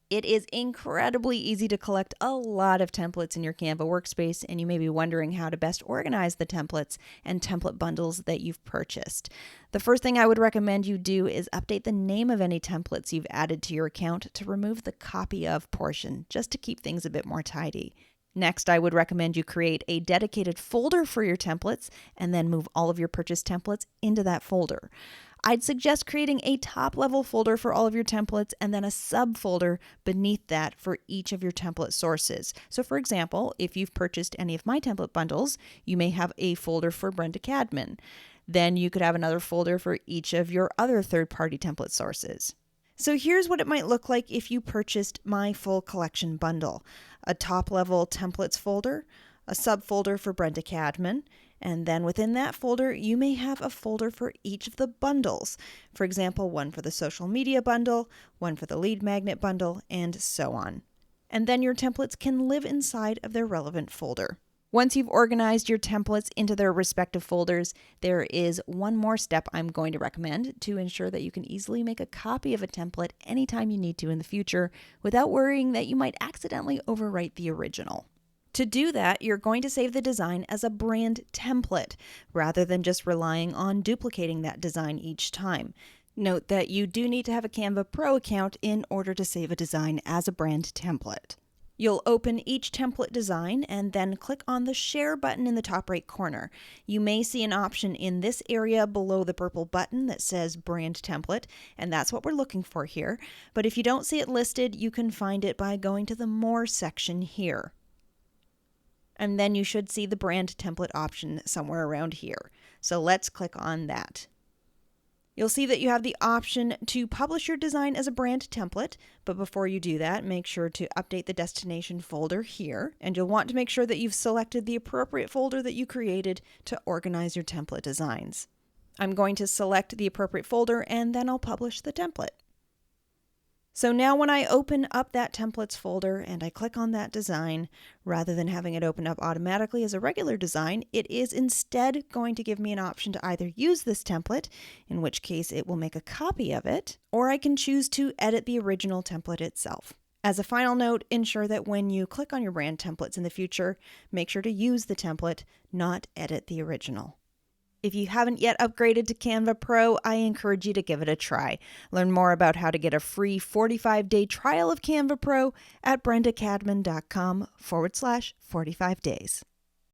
It is incredibly easy to collect a lot of templates in your Canva workspace, and you may be wondering how to best organize the templates and template bundles that you've purchased. The first thing I would recommend you do is update the name of any templates you've added to your account to remove the copy of portion, just to keep things a bit more tidy. Next, I would recommend you create a dedicated folder for your templates and then move all of your purchased templates into that folder. I'd suggest creating a top-level folder for all of your templates and then a subfolder beneath that for each of your template sources. So for example, if you've purchased any of my template bundles, you may have a folder for Brenda Cadman. Then you could have another folder for each of your other third-party template sources. So here's what it might look like if you purchased my full collection bundle. A top-level templates folder, a subfolder for Brenda Cadman, and then within that folder, you may have a folder for each of the bundles. For example, one for the social media bundle, one for the lead magnet bundle, and so on. And then your templates can live inside of their relevant folder. Once you've organized your templates into their respective folders, there is one more step I'm going to recommend to ensure that you can easily make a copy of a template anytime you need to in the future without worrying that you might accidentally overwrite the original. To do that, you're going to save the design as a brand template rather than just relying on duplicating that design each time. Note that you do need to have a Canva Pro account in order to save a design as a brand template. You'll open each template design and then click on the Share button in the top right corner. You may see an option in this area below the purple button that says Brand Template, and that's what we're looking for here. But if you don't see it listed, you can find it by going to the More section here. And then you should see the brand template option somewhere around here. So let's click on that. You'll see that you have the option to publish your design as a brand template, but before you do that, make sure to update the destination folder here, and you'll want to make sure that you've selected the appropriate folder that you created to organize your template designs. I'm going to select the appropriate folder and then I'll publish the template. So now when I open up that templates folder and I click on that design, rather than having it open up automatically as a regular design, it is instead going to give me an option to either use this template, in which case it will make a copy of it, or I can choose to edit the original template itself. As a final note, ensure that when you click on your brand templates in the future, make sure to use the template, not edit the original. If you haven't yet upgraded to Canva Pro, I encourage you to give it a try. Learn more about how to get a free 45-day trial of Canva Pro at brendacadman.com/45 days.